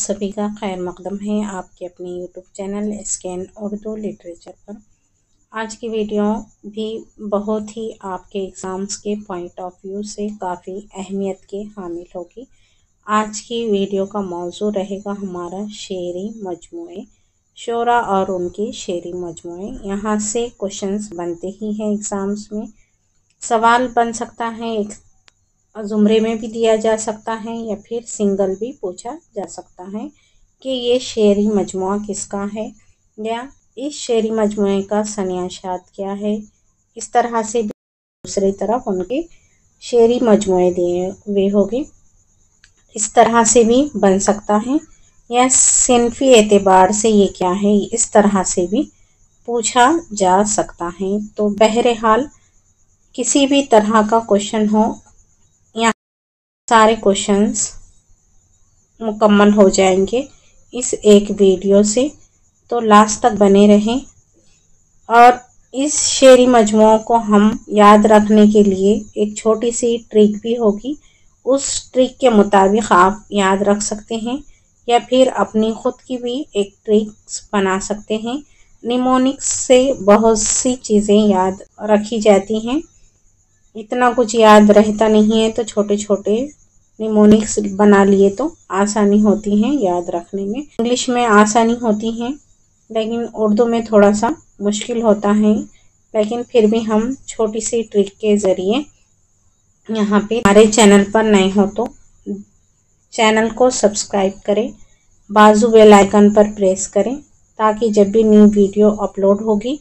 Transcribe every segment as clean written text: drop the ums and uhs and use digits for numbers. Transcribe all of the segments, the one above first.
सभी का खैर मकदम है आपके अपने YouTube channel scan Urdu literature पर। आज की वीडियो भी बहुत ही आपके एग्ज़ाम्स के पॉइंट ऑफ व्यू से काफ़ी अहमियत के हामिल होगी। आज की वीडियो का मौजू रहेगा हमारा शेरी मजमूए, शोरा और उनके शेरी मजमूए। यहाँ से क्वेश्चंस बनते ही हैं एग्ज़ाम्स में। सवाल बन सकता है, एक ज़ुमरे में भी दिया जा सकता है या फिर सिंगल भी पूछा जा सकता है कि ये शेरी मजमुआ किसका है या इस शेरी मजमुए का सन्याशात क्या है। इस तरह से भी दूसरी तरफ उनके शेरी मजमुए दिए हुए होंगे, इस तरह से भी बन सकता है। या सिनफी एतबार से ये क्या है, इस तरह से भी पूछा जा सकता है। तो बहरहाल किसी भी तरह का क्वेश्चन हो, सारे क्वेश्चंस मुकम्मल हो जाएंगे इस एक वीडियो से। तो लास्ट तक बने रहें। और इस शेरी मजमुओं को हम याद रखने के लिए एक छोटी सी ट्रिक भी होगी, उस ट्रिक के मुताबिक आप याद रख सकते हैं या फिर अपनी ख़ुद की भी एक ट्रिक्स बना सकते हैं। निमोनिक्स से बहुत सी चीज़ें याद रखी जाती हैं, इतना कुछ याद रहता नहीं है, तो छोटे छोटे निमोनिक्स बना लिए तो आसानी होती है याद रखने में। इंग्लिश में आसानी होती है लेकिन उर्दू में थोड़ा सा मुश्किल होता है, लेकिन फिर भी हम छोटी सी ट्रिक के ज़रिए यहाँ पे हमारे चैनल पर नए हो तो चैनल को सब्सक्राइब करें, बाजू बेल आइकन पर प्रेस करें ताकि जब भी न्यू वीडियो अपलोड होगी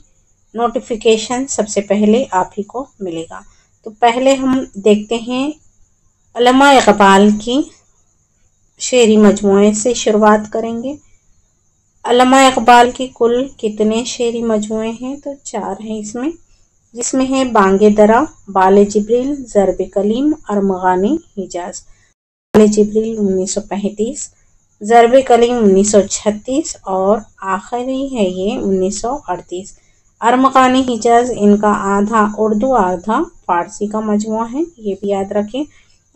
नोटिफिकेशन सबसे पहले आप ही को मिलेगा। तो पहले हम देखते हैं अल्लामा इक़बाल की शेरी मजमुए से शुरुआत करेंगे। अल्लामा इक़बाल की कुल कितने शेरी मजमुए हैं, तो 4 हैं इसमें, जिसमें है बांगे दरा, बाले जिब्रील, ज़रब कलीम, अरमगानी हिजाज। बाले जिब्रील 1935, ज़रब कलीम 1936 और आखिरी है ये 1938। अरमगानी हिजाज इनका आधा उर्दू आधा फारसी का मजमुआ है, ये भी याद रखें।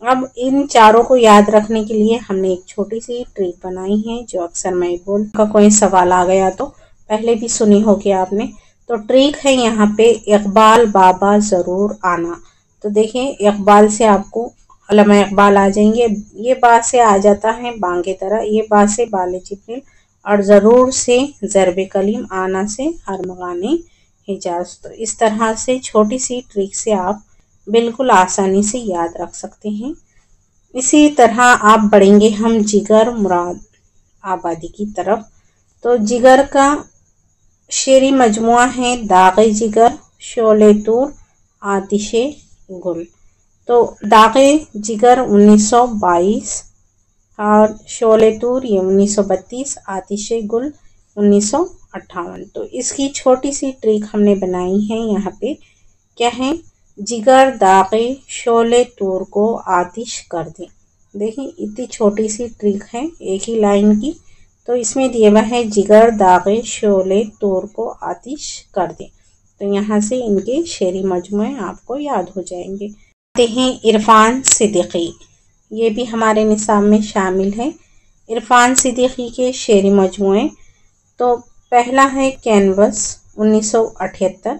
अब इन चारों को याद रखने के लिए हमने एक छोटी सी ट्रिक बनाई है, जो अक्सर मैं बोल का कोई सवाल आ गया तो पहले भी सुनी होगी आपने। तो ट्रिक है यहाँ पे इक़बाल बाबा ज़रूर आना। तो देखिए इक़बाल से आपको अल्लामा इक़बाल आ जाएंगे, ये बात से आ जाता है बांगे तरह, ये बात से बाले जिब्रील और ज़रूर से ज़रब कलीम, आना से अरमगानी हिजाज। तो इस तरह से छोटी सी ट्रिक से आप बिल्कुल आसानी से याद रख सकते हैं। इसी तरह आप बढ़ेंगे हम जिगर मुराद आबादी की तरफ। तो जिगर का शेरी मजमुआ है दाग़े जिगर, शोले तूर, आतिशे गुल। तो दाग़े जिगर 1922 और शोले तूर ये 1932, आतिशे गुल 1958। तो इसकी छोटी सी ट्रिक हमने बनाई है यहाँ पे, क्या है, जिगर दाग़े शोले तूर को आतिश कर दे। देखिए इतनी छोटी सी ट्रिक है एक ही लाइन की। तो इसमें दिया हुआ है जिगर दाग़े शोले तूर को आतिश कर दे। तो यहाँ से इनके शेरी मजमुए आपको याद हो जाएंगे। आते हैं इरफान सिद्दीकी, ये भी हमारे निसाब में शामिल है। इरफान सिद्दीकी के शेरी मजमुए, तो पहला है कैनवस 1978,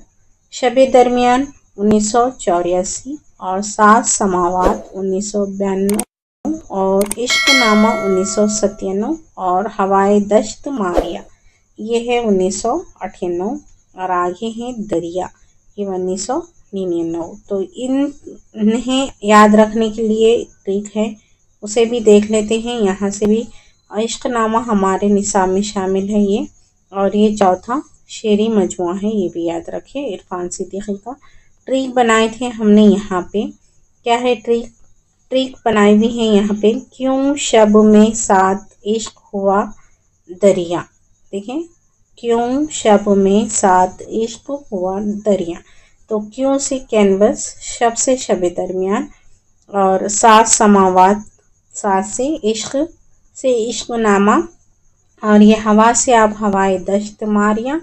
शब दरमियान 1984 और 7 समावात 1992 और इश्क नामा 1997 और हवाए दश्त मारिया ये है 1998 और आगे हैं दरिया ये 1999। तो इन्हें याद रखने के लिए ट्रिक है, उसे भी देख लेते हैं। यहाँ से भी इश्क नामा हमारे निसाब में शामिल है ये, और ये चौथा शेरी मजमुआ है, ये भी याद रखिए इरफान सिद्दीकी का। ट्रिक बनाए थे हमने यहाँ पे, क्या है ट्रिक बनाई हुई है यहाँ पे, क्यों शब में साथ इश्क हुआ दरिया। देखें क्यों शब में साथ इश्क हुआ दरिया। तो क्यों से कैनवस, शब से शब दरमियान और 7 समावात 7 से इश्क नामा और ये हवा से आप हवाए दश्त मारिया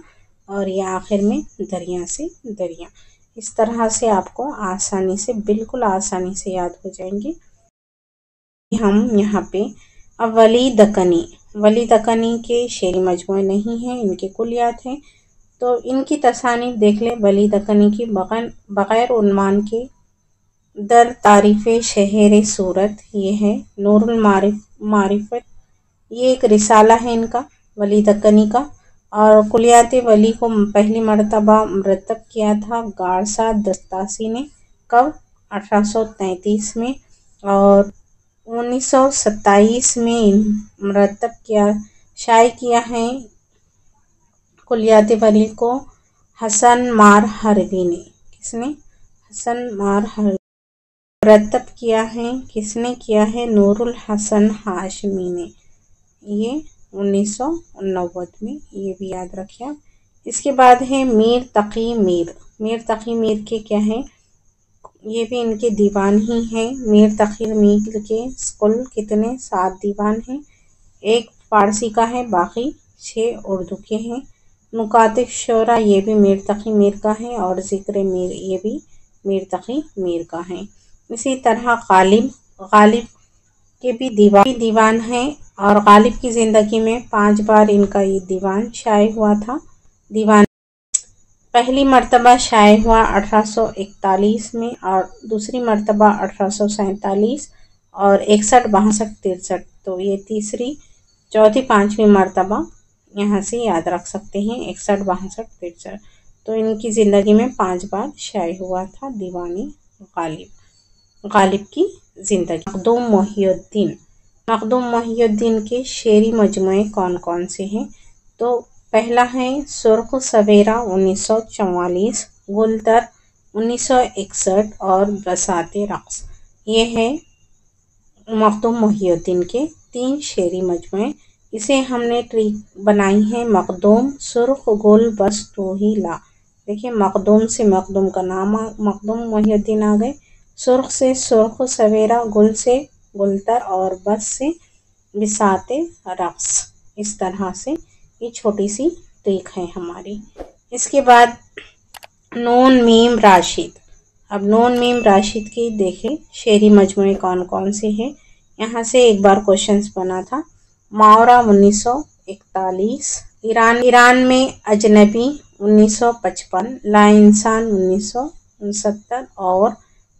और ये आखिर में दरिया से दरिया। इस तरह से आपको आसानी से, बिल्कुल आसानी से याद हो जाएंगे। हम यहाँ पे अवली दकनी ولی دکنی کے شعری مجموعے نہیں ہیں، ان کے کلیات ہیں۔ تو ان کی تصانیف دیکھ لیں۔ ولی دکنی کی بغیر عنوان کے در تعریف شہر صورت، یہ ہے نور المعرفت، یہ ایک رسالہ ہے ان کا ولی دکنی کا۔ اور کلیات ولی کو پہلی مرتبہ مرتب کیا تھا گارسا دستاسی نے، کب؟ 1833 میں، اور 1927 میں مرتب کیا، شائع کیا ہے کلیات ولی کو حسن مار حروی نے۔ کس نے؟ حسن مار حروی۔ مرتب کیا ہے کس نے کیا ہے؟ نور الحسن ہاشمی نے، یہ 1990 میں، یہ بھی یاد رکھیں آپ۔ اس کے بعد ہے میر تقی میر۔ میر تقی میر کے کیا ہیں؟ یہ بھی ان کے دیوان ہی ہیں۔ میر تقی میر کے کل کتنے؟ 7 دیوان ہیں، ایک فارسی کا ہے، باقی 6 اردو کے ہیں۔ نکات شعرا، یہ بھی میر تقی میر کا ہے، اور ذکر میر، یہ بھی میر تقی میر کا ہے۔ اسی طرح غالب کے بھی دیوان ہیں، اور غالب کی زندگی میں 5 بار ان کا یہ دیوان شائع ہوا تھا۔ دیوان پہلی مرتبہ شائع ہوا 1841 میں، اور دوسری مرتبہ 1847 اور 61، 62، 63۔ تو یہ تیسری، چوتھی، 5ویں مرتبہ یہاں سے یاد رکھ سکتے ہیں، 61، 62، 63۔ تو ان کی زندگی میں 5 بار شائع ہوا تھا دیوانی غالب کی زندگی۔ مخدوم محی الدین کے شعری مجموعے کون کون سے ہیں؟ تو پہلا ہے سرخ سویرا 1944، گلتر 1961 اور بساط رقص، یہ ہے مخدوم محی الدین کے 3 شعری مجموعے۔ اسے ہم نے ٹریک بنائی ہے مخدوم سرخ گل بس تو ہی لا۔ دیکھیں، مخدوم سے مخدوم کا نام مخدوم محی الدین آ گئے، سرخ سے سرخ سویرا، گل سے گلتر، اور بس سے بساط رقص۔ اس طرح سے یہ چھوٹی سی ٹریک ہے ہماری۔ اس کے بعد نون میم راشد۔ اب نون میم راشد کی دیکھیں شعری مجموعے کون کون سے ہیں۔ یہاں سے ایک بار کوشچنز بنا تھا۔ ماورا 1941، ایران میں اجنبی 1955، لا انسان 1969، اور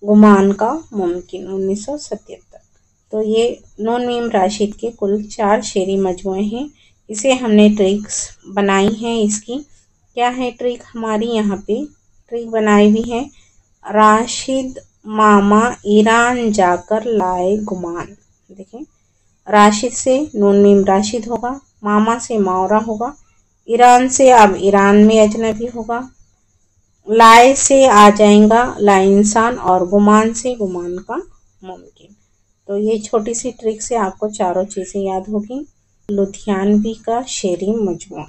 گمان کا ممکن 1977۔ تو یہ نون میم راشد کے کل 4 شعری مجموعے ہیں۔ اسے ہم نے ٹریکس بنائی ہیں۔ اس کی کیا ہے ٹریک ہماری؟ یہاں پہ ٹریک بنائی ہوئی ہے، راشد ماما ایران جا کر لائے گمان۔ دیکھیں، راشد سے نون میم راشد ہوگا، ماما سے ماورا ہوگا، ایران سے اب ایران میں اجنبی ہوگا، لائے سے آ جائیں گا لا انسان، اور گمان سے گمان کا ممکن۔ تو یہ چھوٹی سی ٹرک سے آپ کو چاروں چیزیں یاد ہوگی۔ لدھیانوی کا شعری مجموعہ،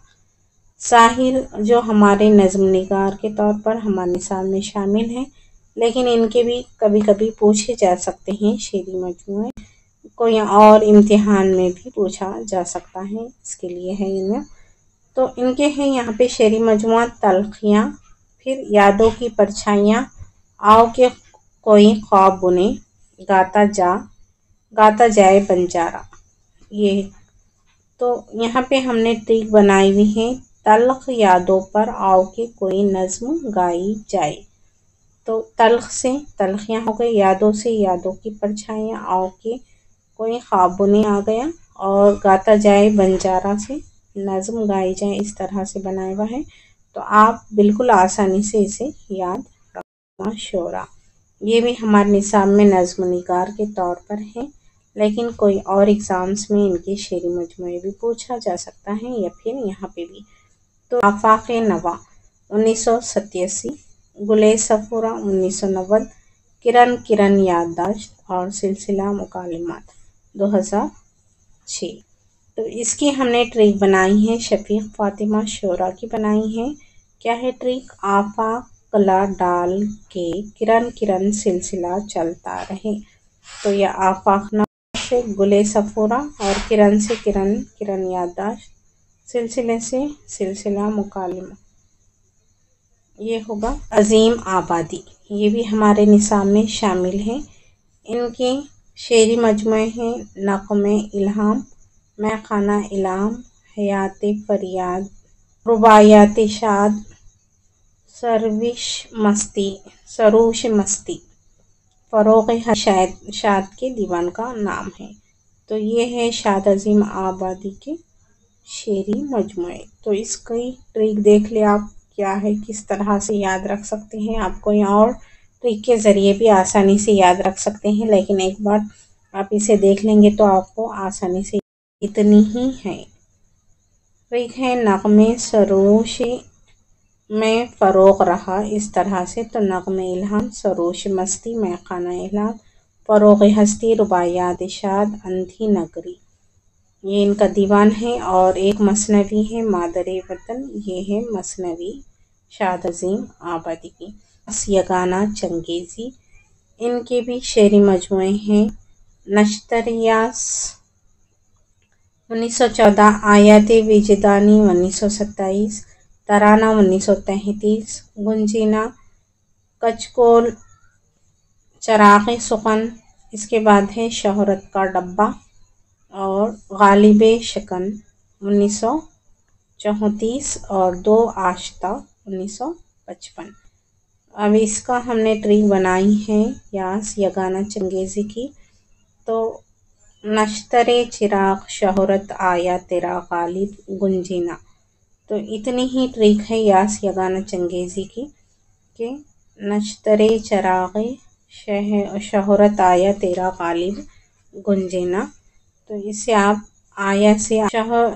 ساحر جو ہمارے نظم نگار کے طور پر ہمارے نصاب میں شامل ہیں، لیکن ان کے بھی کبھی کبھی پوچھے جا سکتے ہیں شعری مجموعے، کوئی اور امتحان میں بھی پوچھا جا سکتا ہے، اس کے لیے ہے ان۔ تو ان کے ہیں یہاں پہ شعری مجموعہ تلخیاں، پھر یادوں کی پرچھائیاں، آؤ کہ کوئی خواب بنے، گاتا جائے بنجارا۔ یہ تو یہاں پہ ہم نے ٹریک بنائی ہوئی ہے، تلخ یادوں پر آؤ کہ کوئی نظم گائی جائے۔ تو تلخ سے تلخیاں ہو گئی، یادوں سے یادوں کی پرچھائیاں، آؤ کہ کوئی خواب بنے آ گیا، اور گاتا جائے بنجارا سے نظم گائی جائے، اس طرح سے بنایا ہوا ہے۔ تو آپ بالکل آسانی سے اسے یاد رکھنا۔ شعرا، یہ بھی ہمارے نصاب میں نظم نگار کے طور پر ہے، لیکن کوئی اور ایگزامز میں ان کے شعری مجموعے بھی پوچھا جا سکتا ہے، یا پھر یہاں پہ بھی۔ تو آفاق نوا 1987، گلِ صفورہ 1990، کرن یادداشت اور سلسلہ مکالمات 2006۔ تو اس کی ہم نے ٹریک بنائی ہے، شفیق فاطمہ شعرا کی بنائی ہے۔ کیا ہے ٹریک؟ آفاق کلا ڈال کے کرن سلسلہ چلتا رہے۔ تو یہ آفاق نوا سے گلِ صفورہ، اور کرن سے کرن یادداشت، سلسلے سے سلسلہ مکالمہ، یہ ہوگا عظیم آبادی۔ یہ بھی ہمارے نصاب میں شامل ہے۔ ان کے شعری مجموعے ہیں نغمِ الہام، میں خانہ اعلام، حیات فریاد، رباعیات شاد، سروش مستی، فروغ شاد کے دیوان کا نام ہے۔ تو یہ ہے شاد عظیم آبادی کے شعری مجموعے۔ تو اس کی ٹرک دیکھ لے آپ کیا ہے، کس طرح سے یاد رکھ سکتے ہیں۔ آپ کوئی اور ٹرک کے ذریعے بھی آسانی سے یاد رکھ سکتے ہیں، لیکن ایک بار آپ اسے دیکھ لیں گے تو آپ کو آسانی سے اتنی ہی ہے۔ ٹرک ہے نغمے سروش میں فروغ رہا اس طرح سے۔ تو نغمے الہام، سروش مستی، میں خانہ اعلام، فروغ ہستی، رباعیات شاد، اندھی نگری، یہ ان کا دیوان ہے۔ اور ایک مثنوی ہے مادر وطن، یہ ہے مثنوی شاد عظیم آبادی کی۔ یگانہ چنگیزی، ان کے بھی شعری مجموعے ہیں۔ نشتریاس 1914، آیات وجدانی 1927، ترانہ 1933، گنجینا، کچکول، چراغ سخن، اس کے بعد ہے شہرت کا ڈبہ اور غالب شکن 1934 اور دو آشتا 1955۔ اب اس کا ہم نے ٹرک بنائی ہے یاس یگانہ چنگیزی کی۔ تو نشتر چراغ شہرت آیا تیرا غالب گنجینا، تو اتنی ہی ٹرک ہے یاس یگانہ چنگیزی کی کہ نشتر چراغ شہرت آیا تیرا غالب گنجینا۔ تو اسے آپ آیا سے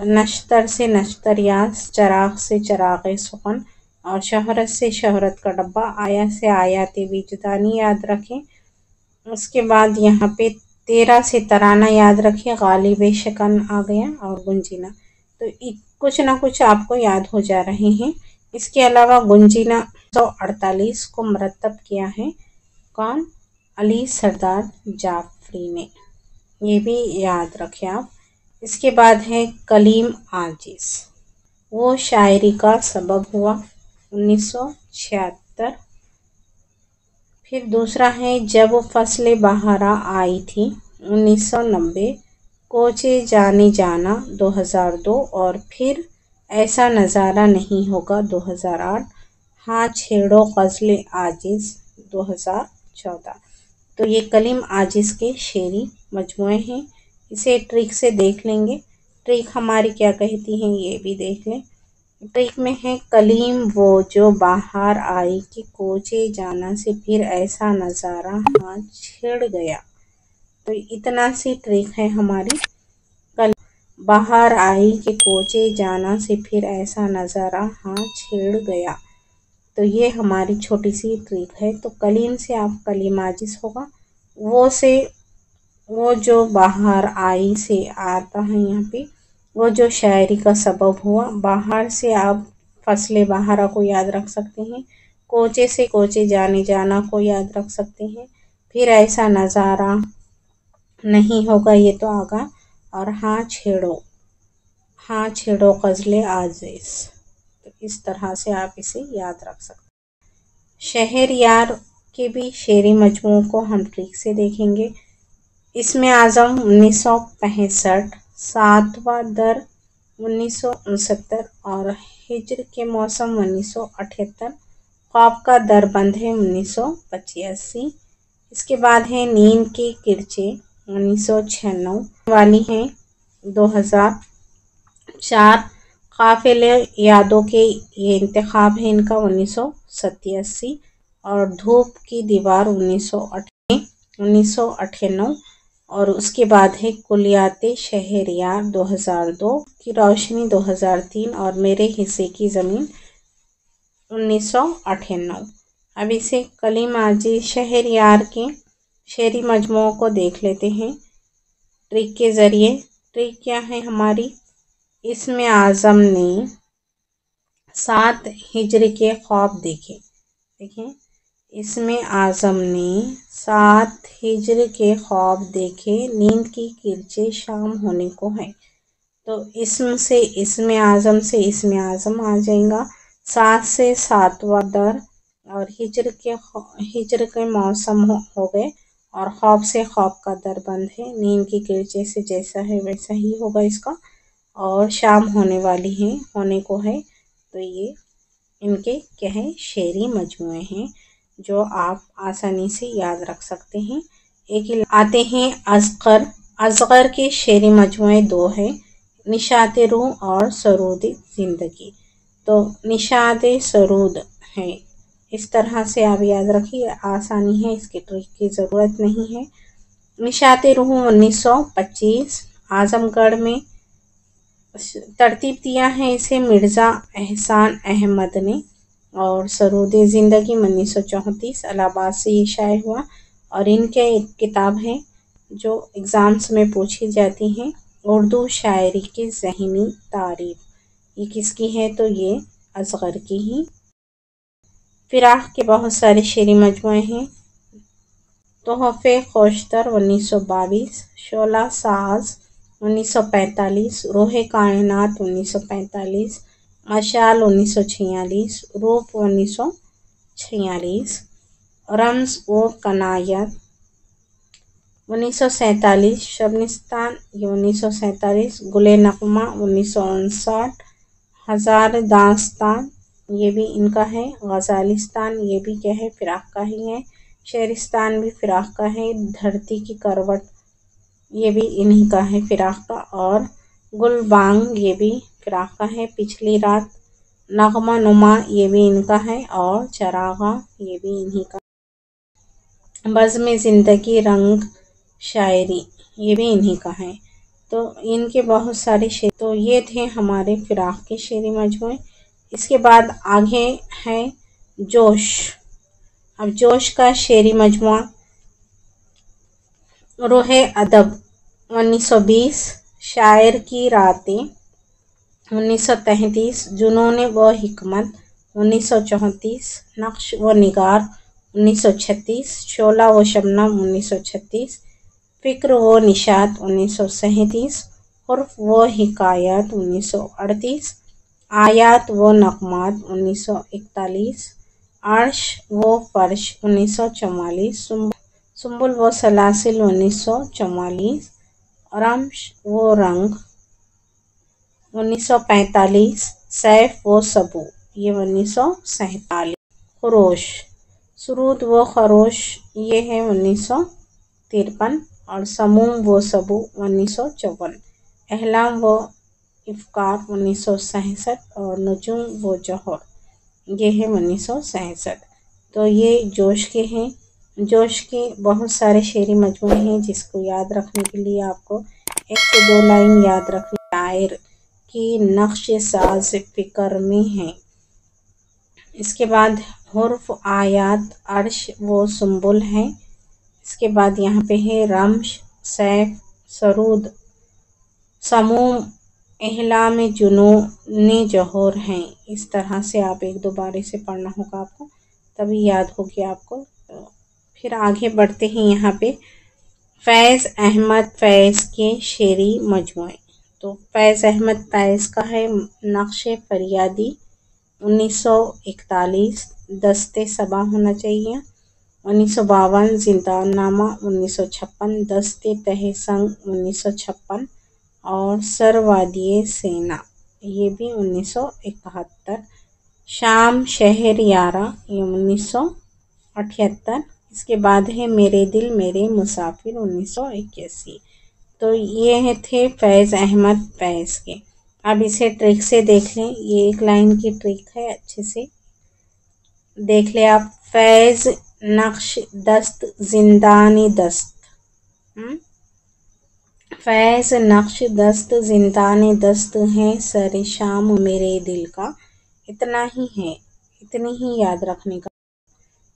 نشتر سے نشتر یاس، چراغ سے چراغ سخن اور شہرت سے شہرت کا ڈبہ، آیا سے آیات وجدانی یاد رکھیں۔ اس کے بعد یہاں پہ 13 سے ترانہ یاد رکھیں، غالب شکن آ گیا اور گنجینا۔ تو کچھ نہ کچھ آپ کو یاد ہو جا رہے ہیں۔ اس کے علاوہ گنجینا 1948 کو مرتب کیا ہے کون؟ علی سردار جعفری نے، یہ بھی یاد رکھیں آپ۔ اس کے بعد ہے کلیم عاجز، وہ شاعری کا سبب ہوا 1976۔ پھر دوسرا ہے جب فصل بہارا آئی تھی 1990، کوچے جانے جانا 2002 اور پھر ایسا نظارہ نہیں ہوگا 2008، ہاں چھیڑو غزل عاجز 2014۔ تو یہ کلیم عاجز کے شعری مجموعے ہیں۔ اسے ٹرک سے دیکھ لیں گے، ٹرک ہماری کیا کہتی ہیں یہ بھی دیکھ لیں۔ ٹرک میں ہے کلیم وہ جو بہار آئی کہ کوچے جانا سے پھر ایسا نظارہ ہاں چھڑ گیا۔ تو اتنا سی ٹرک ہے ہماری، بہار آئی کہ کوچے جانا سے پھر ایسا نظارہ ہاں چھڑ گیا۔ تو یہ ہماری چھوٹی سی ٹرک ہے۔ تو کلیم سے آپ کلیم عاجز ہوگا، وہ جو بہار آئی سے آتا ہے یہاں پہ، وہ جو شاعری کا سبب ہوا۔ بہار سے آپ فصل بہارا کو یاد رکھ سکتے ہیں، کوچے سے کوچے جانے جانا کو یاد رکھ سکتے ہیں، پھر ایسا نظارہ نہیں ہوگا یہ تو آگا، اور ہاں چھیڑو غزل عاجز۔ تو اس طرح سے آپ اسے یاد رکھ سکتے ہیں۔ شہریار کے بھی شعری مجموعوں کو ہم ٹرک سے دیکھیں گے۔ اسم اعظم 1965، ساتواں در 1969 اور ہجر کے موسم 1978، خواب کا در بند ہے 1985۔ اس کے بعد ہے نیند کے کرچے 1996، والی ہیں 2004، قافلے یادوں کے یہ انتخاب ہے ان کا 1987، اور دھوپ کی دیوار 1998، اور اس کے بعد ہے کلیات شہریار 2002، کی روشنی 2003، اور میرے حصے کی زمین 1998۔ اب اسے کلیم عاجز شہریار کے شعری مجموعوں کو دیکھ لیتے ہیں ٹرک کے ذریعے۔ ٹرک کیا ہے ہماری؟ اسم اعظم نے 7 ہجر کے خواب دیکھے، دیکھیں اسم اعظم نے 7 ہجر کے خواب دیکھے، نیند کی کرچے شام ہونے کو ہیں۔ تو اسم سے اسم اعظم سے اسم اعظم آ جائے گا، 7 سے ساتواں در، اور ہجر کے موسم ہو گئے، और ख्वाब से ख्वाब का दर बंद है, नींद की किरचे से जैसा है वैसा ही होगा इसका, और शाम होने वाली है, होने को है। तो ये इनके क्या है, शेरी मजमूए हैं जो आप आसानी से याद रख सकते हैं। एक आते हैं असगर। असगर के शेरी मजमूए दो है, निशात रूह और सरूद ज़िंदगी। तो निशात सरूद है, इस तरह से आप याद रखिए, आसानी है, इसकी ट्रिक की ज़रूरत नहीं है। निशात रूह 1925 आजमगढ़ में तरतीब दिया है इसे मिर्ज़ा एहसान अहमद ने, और सरूद ज़िंदगी 1934 इलाहाबाद से ये शाये हुआ। और इनके एक किताब है जो एग्ज़ाम्स में पूछी जाती हैं, उर्दू शायरी की ज़हनी तारीफ। ये किसकी है, तो ये असगर की ही। फिराक के बहुत सारे शेरी मजमूए हैं, तोहफ़े खोशतर 1922, शोला साज 1945, रोहे कायनात 1945, मशाल 1946, रूप 1946, रम्ज़ व कनायत 1947, शबनिस्तान ये 1947, गुले नगमा 1959, हज़ार दास्तान ये भी इनका है, गज़ालिस्तान ये भी क्या है, फिराक का ही है, शहरिस्तान भी फिराक का है, धरती की करवट ये भी इन्हीं का है, फिराक का, और गुलबांग ये भी फिराक का है, पिछली रात, नगमा नुमा ये भी इनका है, और चरागा ये भी इन्हीं का, बज़्म ज़िंदगी रंग शायरी ये भी इन्हीं का है। तो इनके बहुत सारे शेर, तो ये थे हमारे फिराक के शेरी मजमूए। इसके बाद आगे है जोश। अब जोश का शेरी मजमुआ, रोहे अदब 1920, शायर की रातें 1933, जुनून व हिकमत 1934, नक्श व निगार 1936, शोला व शबनम 1936, फ़िक्र व निशात 1937, हुर्फ व हिकायत 1938, आयात व नगमात 1941, अर्श व फर्श 1944, सुम्बुल व सलासिल 1944, रम्श व रंग 1945, सैफ व सबू ये 1947, खरोश, सुरूद व खरोश ये है 1953, और समूम व सबू 1954, अहलाम व इफ़कार 1967, और नजूम व जौहर ये है 1967। तो ये जोश के हैं। जोश के बहुत सारे शेरी मजमूए हैं जिसको याद रखने के लिए आपको 1 से 2 लाइन याद रखनी। शायर की नक्श साज फ़िक्र में है। इसके बाद हुर्फ, आयात, अर्श व सुम्बुल हैं। इसके बाद यहाँ पे है रम्श, सैफ, सरूद, समूम, एहलाम जुनून जौहर हैं। इस तरह से आप 1-2 बार इसे पढ़ना होगा आपको, तभी याद होगी आपको। तो फिर आगे बढ़ते हैं यहाँ पे फैज़ अहमद फैज़ के शेरी मजमूए। तो फैज़ अहमद फैज़ का है नक्श फरियादी 1941, दस्ते सबा होना चाहिए, 1952, जिंदानामा 1956, दस्ते तहसंग 1956, और सरवादिये सेना ये भी 1971, शाम शहर यारा ये 1978। इसके बाद है मेरे दिल मेरे मुसाफिर 1981। तो ये थे फैज़ अहमद फैज़ के। अब इसे ट्रिक से देख लें, ये 1 लाइन की ट्रिक है, अच्छे से देख ले आप। फैज़ नक्श दस्त जिंदानी दस्त, फैज़ नक्श दस्त जिंदानी दस्त है सर शाम मेरे दिल का। इतना ही है, इतनी ही याद रखने का।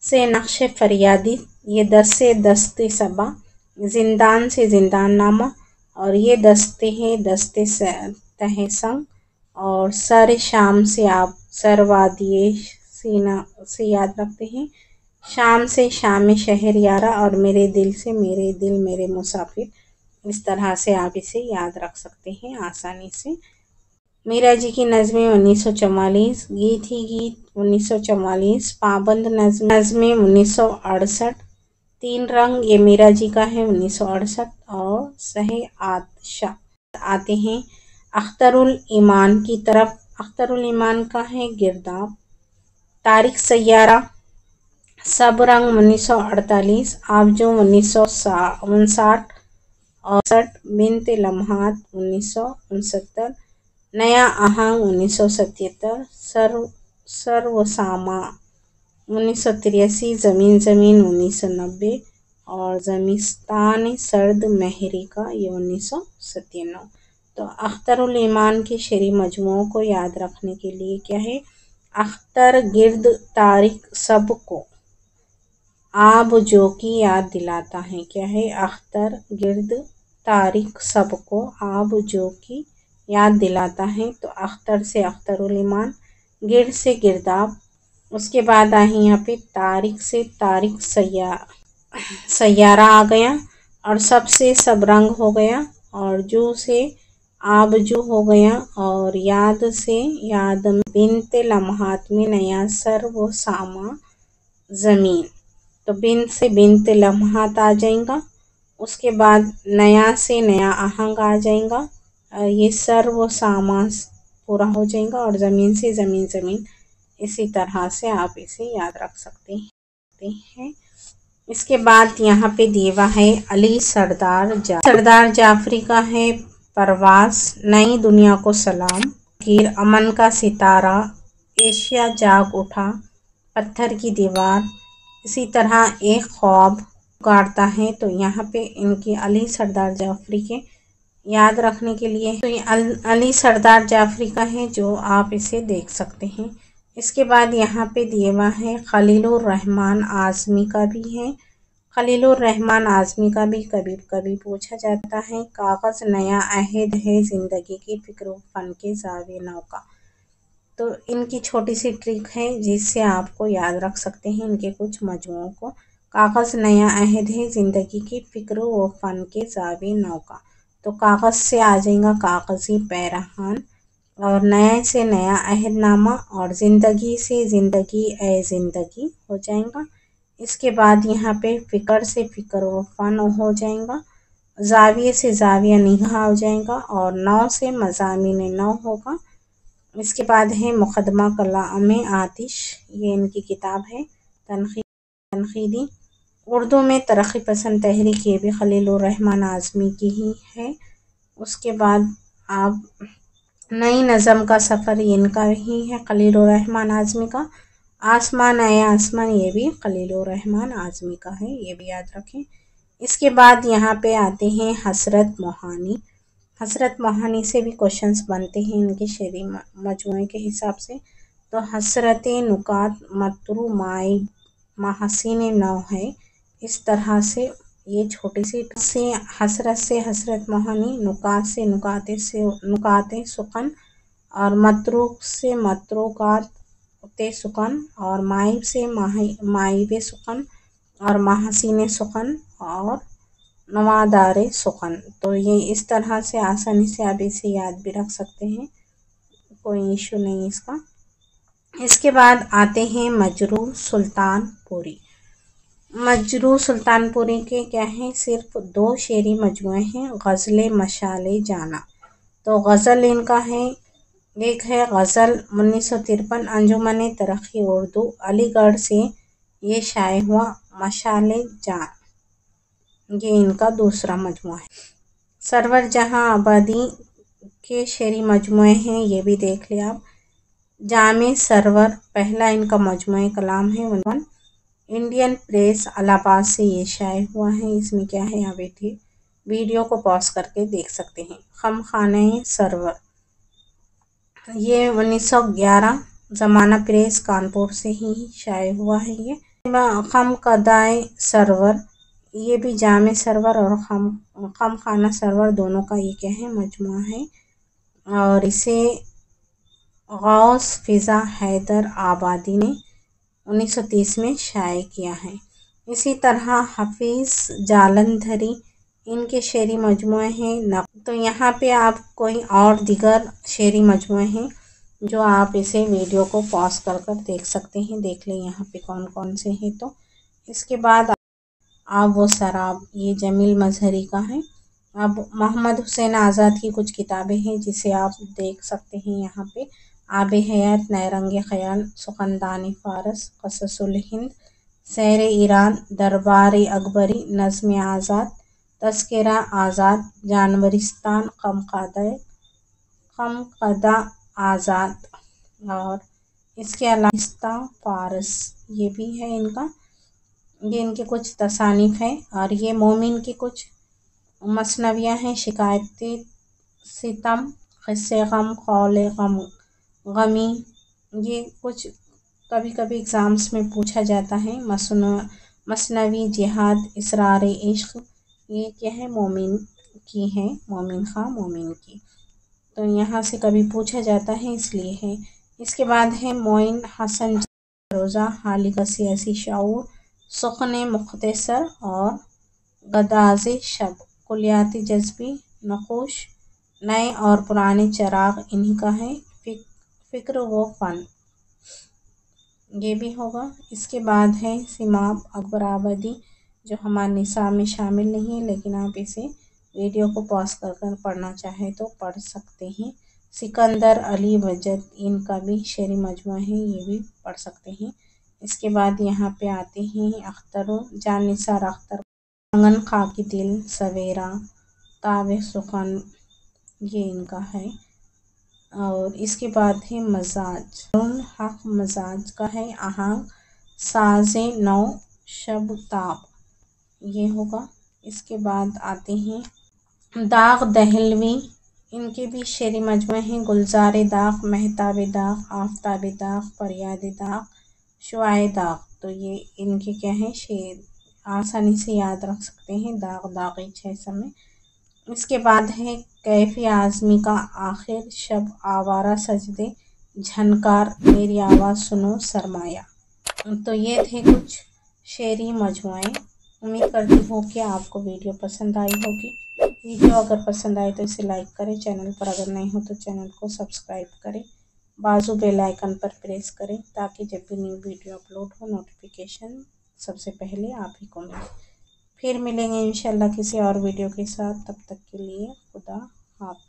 से नक्श फरियादी ये 10 से दस्ते सबा, जिंदान से जिंदाननामा, और ये दस्ते हैं दस्ते तहसंग, और सर शाम से आप सरवादिये सीना से याद रखते हैं, शाम से शाम शहर यारा, और मेरे दिल से मेरे दिल मेरे मुसाफिर। इस तरह से आप इसे याद रख सकते हैं आसानी से। मीरा जी की नज़में 1944, गीत ही गीत 1944, पाबंद नज़में 1968, तीन रंग ये मीरा जी का है 1968। और सहे आदशा आते हैं अख्तरुल ईमान की तरफ। अख्तरुल ईमान का है गिरदाब। तारिक सैयारा सब रंग 1948। आबजू 1959। और बिन्त लम्हात 1969। नया आहंग 1977। सर्वसामा 1983। ज़मीन ज़मीन 1990। और ज़मीस्तान सर्द महरी का ये 1997। तो अख्तरुल ईमान के शेरी मजमुओं को याद रखने के लिए क्या है, अख्तर गिर्द तारिक सब को आब जो की याद दिलाता है। क्या है, अख्तर गिर्द तारिक सबको आब जो की याद दिलाता है। तो अख्तर से अख्तरुल ईमान, गिर्द से गिरदाब। उसके बाद आए यहाँ पे तारिक से तारिक सैयारा आ गया। और सब से सब रंग हो गया। और जू से आबजू हो गया। और याद से याद बिन्त लम्हात में नया सर वो सामा ज़मीन। तो बिन से बिन्त लम्हात आ जाएगा। उसके बाद नया से नया आहंग आ जाएगा। ये सर वो सामा पूरा हो जाएगा। और ज़मीन से ज़मीन ज़मीन। इसी तरह से आप इसे याद रख सकते हैं। इसके बाद यहाँ पे दिया है अली सरदार जाफरी का है परवास, नई दुनिया को सलाम, कीर अमन का सितारा, एशिया जाग उठा, पत्थर की दीवार। इसी तरह एक ख्वाब गाड़ता है। तो यहाँ पे इनकी अली सरदार जाफरी के याद रखने के लिए तो ये अली सरदार जाफरी का है, जो आप इसे देख सकते हैं। इसके बाद यहाँ पे दिया हुआ है खलीलुर रहमान आज़मी का भी है। खलीलुर रहमान आज़मी का भी कभी कभी पूछा जाता है। कागज़ नया अहद है ज़िंदगी की फिक्र फन के ज़ाविये नौ का। तो इनकी छोटी सी ट्रिक है जिससे आपको याद रख सकते हैं इनके कुछ मजमुओं को। कागज़ नया अहद है ज़िंदगी की फिक्र व फन के ज़ाविये नौ का। तो कागज़ से आ जाएगा कागज़ी पैरहान। और नए से नया अहदनामा। और ज़िंदगी से ज़िंदगी ए ज़िंदगी हो जाएगा। इसके बाद यहाँ पे फ़िक्र से फ़िक्र व फ़न हो जाएगा। ज़ाविये से ज़ाविया निगाह हो जाएगा। और नौ से मज़ामीन नौ होगा। इसके बाद है मुक़दमा कलाम आतिश, ये इनकी किताब है तनक़ीदी उर्दू में तरक्की पसंद तहरीक, ये भी खलीलुर रहमान आज़मी की ही है। उसके बाद आप नई नज़म का सफ़र, इनका ही है खलीलुर रहमान आज़मी का। आसमान आए आसमान, ये भी खलीलुर रहमान आज़मी का है, ये भी याद रखें। इसके बाद यहाँ पे आते हैं हसरत मोहानी। हसरत मोहानी से भी क्वेश्चंस बनते हैं इनके शेरी मजमूए के हिसाब से। तो हसरत नुकात मतरू माई महसीन नौ है। इस तरह से ये छोटी सी से हसरत मोहानी, नुकात से नुकाते सुकन, और मतरूक से मतरूकात सुकन, और माइब से माइब सुकन, और महसीन सुकन, और नवादार सुकन। तो ये इस तरह से आसानी से आप इसे याद भी रख सकते हैं, कोई इशू नहीं इसका। इसके बाद आते हैं मजरूह सुल्तानपुरी। मजरूह सुल्तानपुरी के क्या हैं, सिर्फ 2 शेरी मजमुए हैं, गज़ल मशाले जाना। तो गज़ल इनका है, एक है गज़ल 1953 अंजुमन तरक्की उर्दू अलीगढ़ से ये शाये हुआ। मशाले जान, ये इनका दूसरा मजमुआ है। सरवर जहां आबादी के शेरी मजमुए हैं, ये भी देख लिया आप। जामे सरवर पहला इनका मजमुआ कलाम है 1। इंडियन प्रेस इलाहाबाद से ये शाये हुआ है। इसमें क्या है, आप वीडियो को पॉज करके देख सकते हैं। खमखाने सरवर, ये 1911 ज़माना प्रेस कानपुर से ही शाये हुआ है। ये खम कदाए सरवर, ये भी जामे सरवर और खम खाना सरवर दोनों का ये क्या है, मजमुआ है। और इसे गौस फिज़ा हैदर आबादी ने 1930 में शाये किया है। इसी तरह हफीज़ जालंधरी, इनके शेरी मजमुए हैं। तो यहाँ पे आप कोई और दिगर शेरी मजमुए हैं जो आप इसे वीडियो को पॉज कर देख सकते हैं। देख लें यहाँ पे कौन कौन से हैं। तो इसके बाद आब वो शराब, ये जमील मजहरी का है। अब मोहम्मद हुसैन आज़ाद की कुछ किताबें हैं जिसे आप देख सकते हैं यहाँ पे। आब हयात, नैरंग ख़याल, सुखनदानी फ़ारस, क़ससुल हिंद, सैर ईरान, दरबार अकबरी, नज़्म आज़ाद, तज़किरा आज़ाद, जानवरिस्तान, ख़मक़दा आज़ाद, और इसके अलावा फ़ारस, ये भी है इनका। ये इनके कुछ तसानीफ़ हैं। और ये मोमिन की कुछ मसनवियाँ हैं, शिकायती सितम, क़स्से गम, कौले गमी। ये कुछ कभी कभी एग्ज़ाम्स में पूछा जाता है। मसनवी, जिहाद, इसरार इश्क़, ये क्या है, मोमिन की है, मोमिन ख़ां मोमिन की, तो यहाँ से कभी पूछा जाता है इसलिए है। इसके बाद है मोइन हसन रोज़ा, हाली का सियासी शऊर, सुख़्न मुख्तसर और गदाज़ शब, कुलियाती जज्बी, नक़ूश, नए और पुराने चराग इन्हीं का है। फ़िक्र व फ़न, ये भी होगा। इसके बाद है सिमाब अकबराबादी, जो हमारे निसाब में शामिल नहीं है, लेकिन आप इसे वीडियो को पॉज कर पढ़ना चाहे तो पढ़ सकते हैं। सिकंदर अली वजद, इनका भी शेरी मजमूआ है, ये भी पढ़ सकते हैं। इसके बाद यहाँ पे आते हैं अख्तर, जान निसार अख्तर, आंगन खाकी दिल, सवेरा, तावे सुखन, ये इनका है। और इसके बाद है मजाज, हक मजाज का है, आहंग, साज़े नौ, शब ताब, ये होगा। इसके बाद आते हैं दाग दहलवी, इनके भी शेरी मजमूए हैं, गुलजार दाग, महताब दाग, आफ्ताब दाग, फरियाद दाग, शुआए दाग, तो ये इनके क्या हैं, शेर आसानी से याद रख सकते हैं, दाग दागी 6 समय। इसके बाद है कैफी आज़मी का आखिर, शब आवारा, सजदे, झनकार, मेरी आवाज़ सुनो, सरमाया। तो ये थे कुछ शेरी मजमूए। उम्मीद करती हूँ कि आपको वीडियो पसंद आई होगी। वीडियो अगर पसंद आए तो इसे लाइक करें, चैनल पर अगर नहीं हो तो चैनल को सब्सक्राइब करें, बाजू बेल आइकन पर प्रेस करें ताकि जब भी न्यू वीडियो अपलोड हो नोटिफिकेशन सबसे पहले आप ही को मिले। फिर मिलेंगे इंशाल्लाह किसी और वीडियो के साथ, तब तक के लिए खुदा हाफ़िज़।